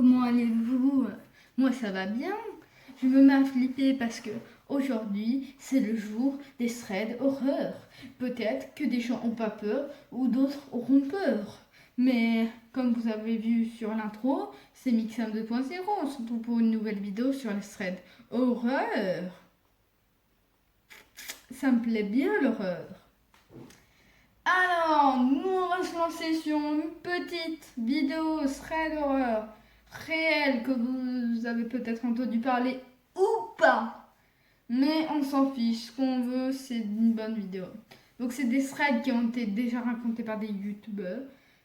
comment allez-vous? Moi ça va bien. Je me mets à flipper parce que aujourd'hui c'est le jour des threads horreur. Peut-être que des gens n'ont pas peur ou d'autres auront peur. Mais comme vous avez vu sur l'intro, c'est Mixam 2.0, surtout pour une nouvelle vidéo sur les threads horreur. Ça me plaît bien l'horreur. Alors, nous on va se lancer sur une petite vidéo thread horreur réelle que vous avez peut-être entendu parler ou pas. Mais on s'en fiche, ce qu'on veut c'est une bonne vidéo. Donc c'est des threads qui ont été déjà racontés par des youtubeurs.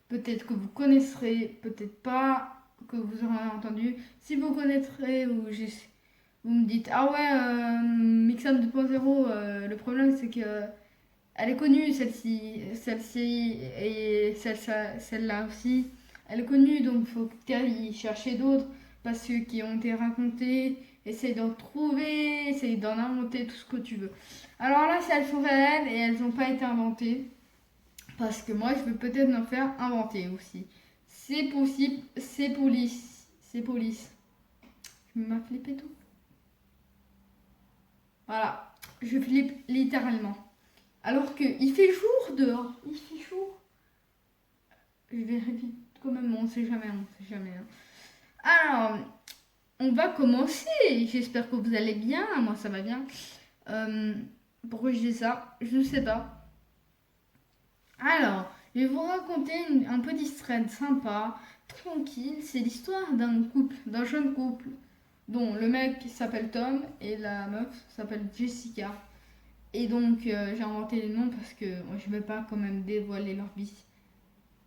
Peut-être que vous connaisserez, peut-être pas que vous aurez entendu. Si vous connaîtrez ou vous me dites ah ouais Mixam 2.0 le problème c'est que elle est connue, celle-ci et celle-là aussi. Elle est connue, donc il faut que tu ailles chercher d'autres, parce que qui ont été racontés. Essaye d'en trouver, essaye d'en inventer tout ce que tu veux. Alors là, elles sont réelles et elles n'ont pas été inventées, parce que moi, je veux peut-être m'en faire inventer aussi. C'est possible, c'est police. C'est police. Je m'as flippé tout. Voilà, je flippe littéralement. Alors qu'il fait jour dehors. Il fait jour. Je vérifie quand même, on sait jamais, on sait jamais. Alors, on va commencer. J'espère que vous allez bien. Moi, ça va bien. Pourquoi je dis ça? Je ne sais pas. Alors, je vais vous raconter un petit thread sympa, tranquille. C'est l'histoire d'un couple, d'un jeune couple, dont le mec s'appelle Tom et la meuf s'appelle Jessica. Et donc, j'ai inventé les noms parce que moi, je ne vais pas quand même dévoiler leur vie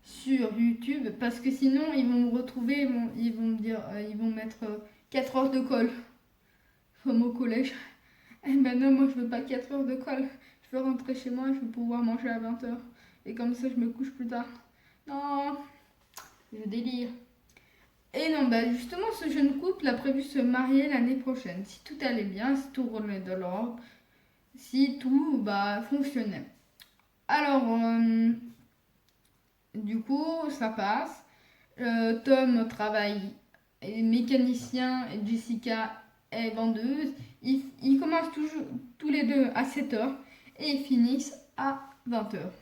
sur YouTube. Parce que sinon, ils vont me retrouver, ils vont me dire, ils vont mettre 4 heures de colle. Comme au collège. Eh ben non, moi, je veux pas 4 heures de colle. Je veux rentrer chez moi, je veux pouvoir manger à 20 heures. Et comme ça, je me couche plus tard. Non, je délire. Et non, bah justement, ce jeune couple a prévu se marier l'année prochaine. Si tout allait bien, si tout roulait de l'ordre, si tout fonctionnait. Alors, du coup, ça passe. Tom travaille est mécanicien et Jessica est vendeuse. Ils commencent toujours, tous les deux à 7 heures et ils finissent à 20 heures.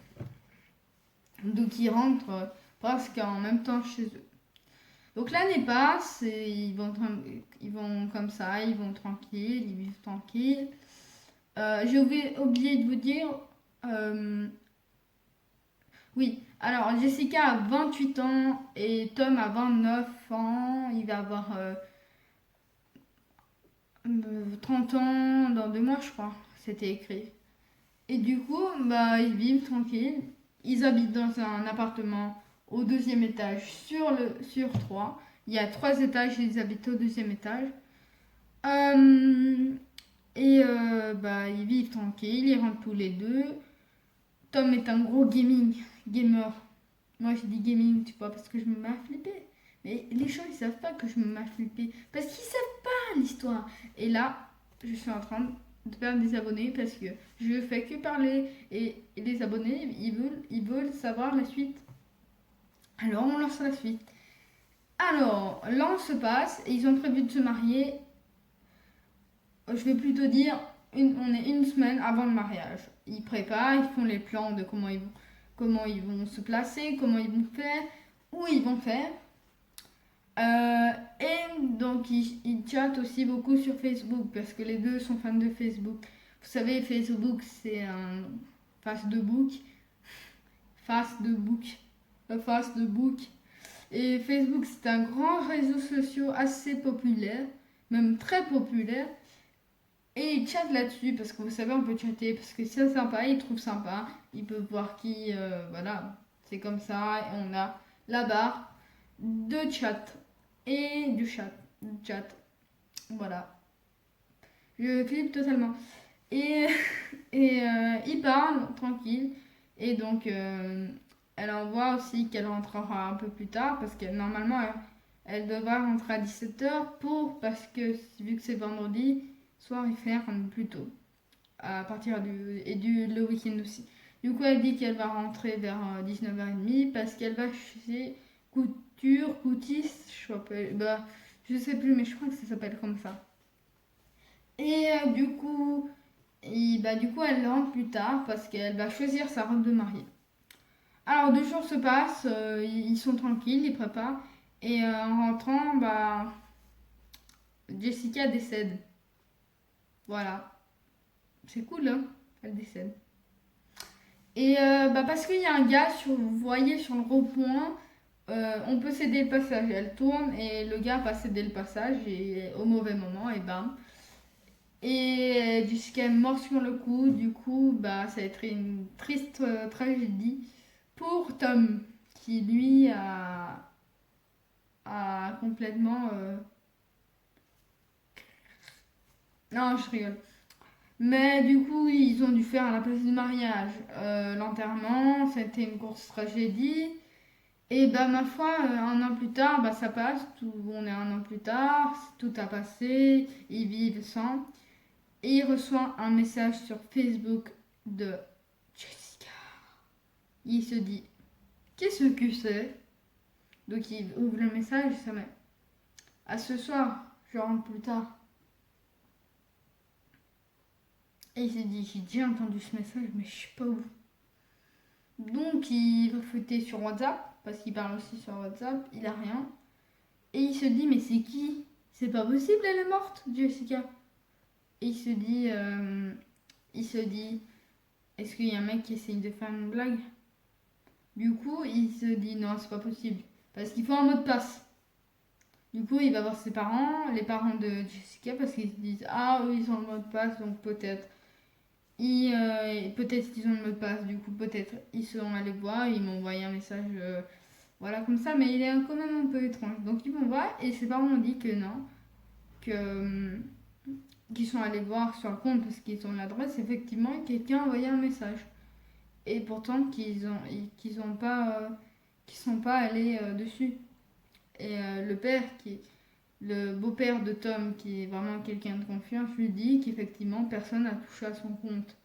Donc ils rentrent presque en même temps chez eux. Donc l'année passe et ils vont comme ça, ils vont tranquilles, ils vivent tranquilles. J'ai oublié de vous dire, oui, alors Jessica a 28 ans et Tom a 29 ans. Il va avoir 30 ans dans 2 mois, je crois. C'était écrit. Et du coup, ils vivent tranquilles. Ils habitent dans un appartement au deuxième étage sur 3. Il y a 3 étages et ils habitent au deuxième étage. Euh, ils vivent tranquilles, ils rentrent tous les deux. Tom est un gros gamer. Moi je dis gaming, tu vois, parce que je me mets à flipper. Mais les gens ils savent pas que je me mets à flipper. Parce qu'ils savent pas l'histoire. Et là, je suis en train de perdre des abonnés parce que je fais que parler. Et les abonnés, ils veulent savoir la suite. Alors on lance la suite. Alors, l'an se passe et ils ont prévu de se marier. Je vais plutôt dire, on est une semaine avant le mariage. Ils préparent, ils font les plans de comment ils vont se placer, comment ils vont faire, où ils vont faire. Et donc ils chattent aussi beaucoup sur Facebook parce que les deux sont fans de Facebook. Vous savez, Facebook c'est un face de book, face de book, face de book. Et Facebook c'est un grand réseau social assez populaire, même très populaire. Et ils chattent là-dessus parce que vous savez, on peut chatter parce que c'est sympa, ils trouvent sympa, ils peuvent voir qui, voilà, c'est comme ça. Et on a la barre de chat et du chat. Voilà. Je clique totalement. Et, il parle tranquille. Et donc, elle envoie aussi qu'elle rentrera un peu plus tard parce que normalement, elle devra rentrer à 17 heures parce que vu que c'est vendredi, soir, il ferme plus tôt. À partir le week-end aussi. Du coup, elle dit qu'elle va rentrer vers 19h30 parce qu'elle va chez couture, coutiste, je sais plus, mais je crois que ça s'appelle comme ça. Et du coup, elle rentre plus tard parce qu'elle va choisir sa robe de mariée. Alors 2 jours se passent, ils sont tranquilles, ils préparent. Et en rentrant, Jessica décède. Voilà. C'est cool, hein? Elle décède. Et parce qu'il y a un gars, vous voyez sur le rond-point, on peut céder le passage. Elle tourne et le gars va céder le passage et au mauvais moment, et bam. Et Jessica est morte sur le coup, du coup, ça a été une triste tragédie pour Tom, qui lui a complètement... Non, je rigole. Mais du coup, ils ont dû faire à la place du mariage l'enterrement, c'était une grosse tragédie. Et ma foi, un an plus tard, ça passe, on est un an plus tard, tout a passé, ils vivent sans. Et il reçoit un message sur Facebook de Jessica. Il se dit, qu'est-ce que c'est? Donc il ouvre le message, ça met, à ce soir, je rentre plus tard. Et il s'est dit, j'ai déjà entendu ce message, mais je sais pas où. Donc il va fouetter sur WhatsApp, parce qu'il parle aussi sur WhatsApp, il a rien. Et il se dit, mais c'est qui? C'est pas possible, elle est morte, Jessica. Et il se dit, est-ce qu'il y a un mec qui essaye de faire une blague? Du coup, il se dit, non, c'est pas possible, parce qu'il faut un mot de passe. Du coup, il va voir ses parents, les parents de Jessica, parce qu'ils se disent, ah oui, ils ont le mot de passe, donc peut-être. Peut-être qu'ils ont le mot de passe, du coup, peut-être ils sont allés voir, ils m'ont envoyé un message, voilà, comme ça, mais il est quand même un peu étrange. Donc ils vont voir, et ses parents ont dit que non, qu'ils sont allés voir sur le compte, parce qu'ils ont l'adresse, effectivement, et quelqu'un a envoyé un message. Et pourtant, qu'ils sont pas allés dessus. Et le beau-père de Tom, qui est vraiment quelqu'un de confiance, lui dit qu'effectivement personne n'a touché à son compte.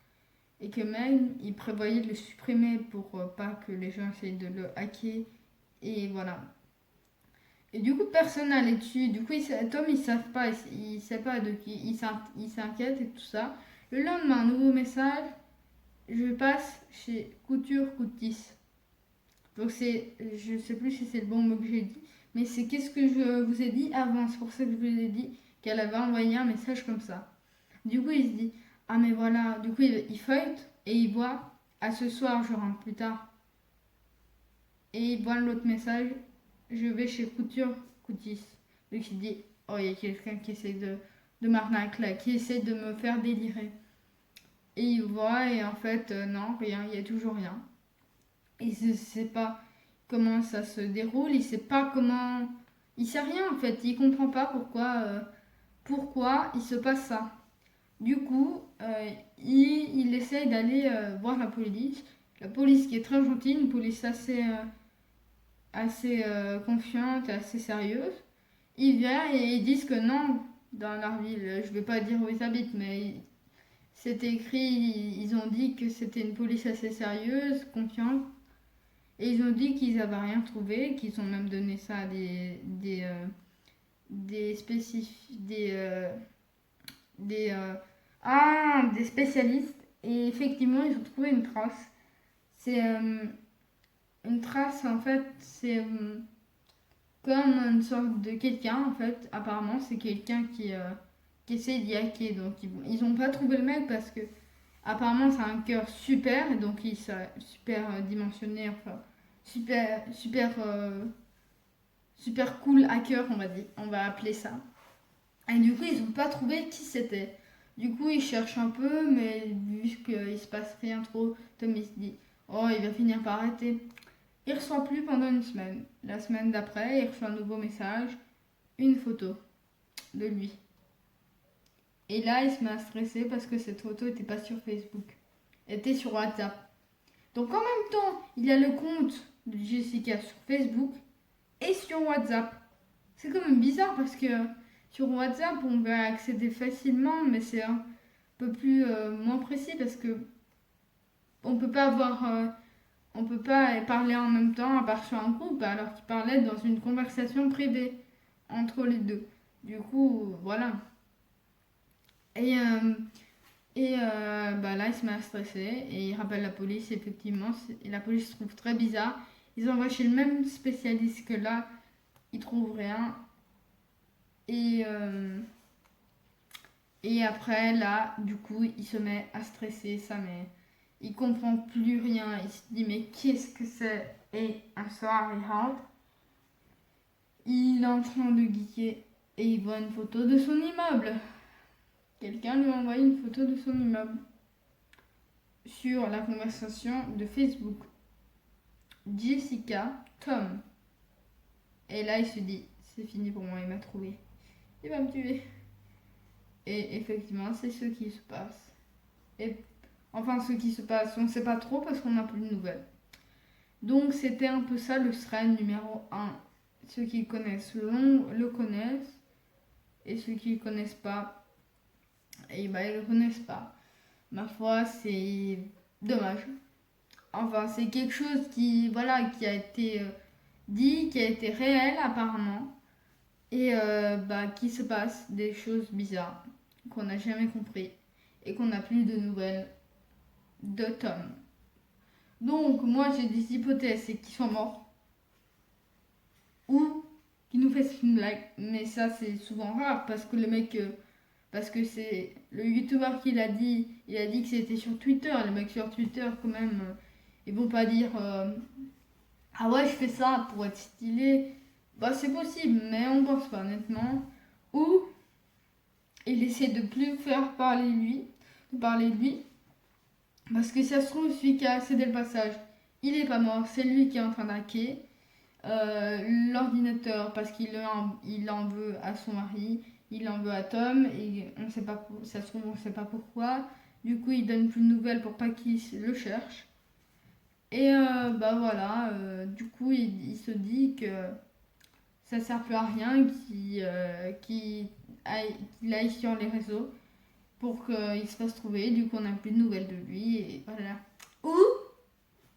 Et que même il prévoyait de le supprimer pour pas que les gens essayent de le hacker. Et voilà. Et du coup, personne n'allait dessus. Du coup, Tom, il sait pas de qui. Il s'inquiète et tout ça. Le lendemain, un nouveau message. Je passe chez Couture Coutis. Donc je sais plus si c'est le bon mot que j'ai dit. Mais c'est qu'est-ce que je vous ai dit avant. C'est pour ça que je vous ai dit qu'elle avait envoyé un message comme ça. Du coup, il se dit, ah mais voilà. Du coup, il feuillete et il voit, à ce soir, je rentre plus tard. Et il voit l'autre message, je vais chez Couture Coutis. Donc il dit, oh, il y a quelqu'un qui essaie de m'arnaquer là, qui essaie de me faire délirer. Et il voit et en fait, non, rien, il n'y a toujours rien. Il ne sait pas comment ça se déroule, il sait pas comment... Il sait rien en fait, il comprend pas pourquoi il se passe ça. Du coup, il essaye d'aller voir la police. La police qui est très gentille, une police assez confiante et assez sérieuse. Ils viennent et ils disent que non, dans leur ville, je vais pas dire où ils habitent, mais c'est écrit, ils ont dit que c'était une police assez sérieuse, confiante. Et ils ont dit qu'ils n'avaient rien trouvé, qu'ils ont même donné ça à des spécialistes. Et effectivement, ils ont trouvé une trace. C'est une trace, en fait, c'est comme une sorte de quelqu'un, en fait. Apparemment, c'est quelqu'un qui essaie d'y hacker. Donc, ils n'ont pas trouvé le mec parce que, apparemment, c'est un cœur super, donc il est super dimensionné, enfin, super cool hacker, on va appeler ça. Et du coup, ils n'ont pas trouvé qui c'était. Du coup, ils cherchent un peu, mais vu qu'il se passe rien trop, Tom il se dit, oh, il va finir par arrêter. Il reçoit plus pendant une semaine. La semaine d'après, il reçoit un nouveau message, une photo de lui. Et là, il se met à stresser parce que cette photo n'était pas sur Facebook. Elle était sur WhatsApp. Donc en même temps, il y a le compte de Jessica sur Facebook et sur WhatsApp. C'est quand même bizarre parce que sur WhatsApp, on va accéder facilement, mais c'est peu plus moins précis parce que on peut pas avoir on peut pas parler en même temps à part sur un groupe, alors qu'ils parlaient dans une conversation privée entre les deux. Du coup, voilà. Et, là, il se met à stresser et il rappelle la police, effectivement. Et la police se trouve très bizarre. Ils envoient chez le même spécialiste que là, ils trouvent rien. Et après, là, du coup, il se met à stresser, ça, mais il comprend plus rien. Il se dit, mais qu'est-ce que c'est? Et un soir, il rentre. Il est en train de geeker et il voit une photo de son immeuble. Quelqu'un lui a envoyé une photo de son immeuble sur la conversation de Facebook. Jessica, Tom. Et là, il se dit, c'est fini pour moi, il m'a trouvé. Il va me tuer. Et effectivement, c'est ce qui se passe. Ce qui se passe, on ne sait pas trop parce qu'on n'a plus de nouvelles. Donc, c'était un peu ça le thread numéro 1. Ceux qui connaissent le connaissent. Et ceux qui ne connaissent pas, ils ne le connaissent pas. Ma foi, c'est dommage. Enfin, c'est quelque chose qui a été dit, qui a été réel apparemment. Et qui se passe des choses bizarres qu'on n'a jamais compris. Et qu'on n'a plus de nouvelles de Tom. Donc, moi, j'ai des hypothèses, c'est qu'ils sont morts. Ou qu'ils nous fassent une blague. Mais ça, c'est souvent rare parce que le mec... parce que c'est le youtubeur qui l'a dit. Il a dit que c'était sur Twitter. Les mecs sur Twitter, quand même, ils vont pas dire... ah ouais, je fais ça pour être stylé. Bah, c'est possible, mais on pense pas, honnêtement. Ou il essaie de plus faire parler de lui. Parce que si ça se trouve, celui qui a cédé le passage, il est pas mort, c'est lui qui est en train d'hacker l'ordinateur parce qu'il en veut à son mari, il en veut à Tom, et on sait pas, ça se trouve, on sait pas pourquoi. Du coup, il donne plus de nouvelles pour pas qu'il le cherche. Et du coup, il se dit que ça sert plus à rien qu'il aille sur les réseaux pour qu'il se fasse trouver. Du coup, on n'a plus de nouvelles de lui et voilà. Ou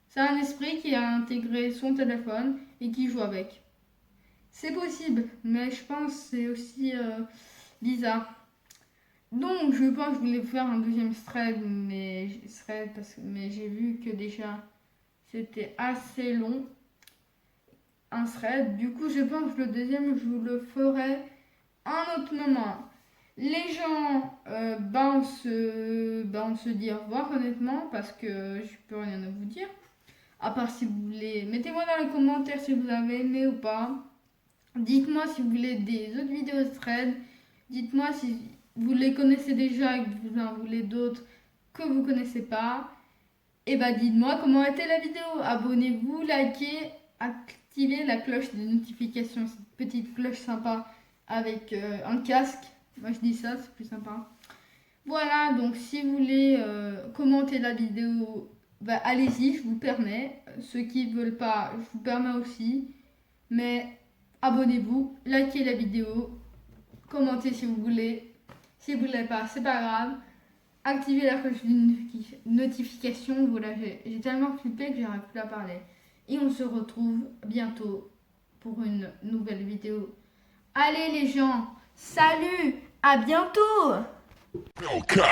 c'est un esprit qui a intégré son téléphone et qui joue avec. C'est possible, mais je pense que c'est aussi bizarre. Donc, je pense que je voulais faire un deuxième thread, mais j'ai vu que déjà c'était assez long. Un thread. Du coup, je pense que le deuxième, je vous le ferai un autre moment. Les gens, on se dit au revoir, honnêtement, parce que je peux rien à vous dire. À part si vous voulez, mettez-moi dans les commentaires si vous avez aimé ou pas. Dites-moi si vous voulez des autres vidéos de thread. Dites-moi si vous les connaissez déjà et que vous en voulez d'autres que vous ne connaissez pas. Et dites-moi comment était la vidéo. Abonnez-vous, likez, activez la cloche de notification. Cette petite cloche sympa avec un casque. Moi je dis ça, c'est plus sympa. Voilà, donc si vous voulez commenter la vidéo, allez-y, je vous permets. Ceux qui ne veulent pas, je vous permets aussi. Mais abonnez-vous, likez la vidéo, commentez si vous voulez. Si vous ne voulez pas, c'est pas grave. Activez la cloche de notification. Voilà, j'ai tellement flippé que j'arrive plus à parler. Et on se retrouve bientôt pour une nouvelle vidéo. Allez les gens, salut, à bientôt. Okay.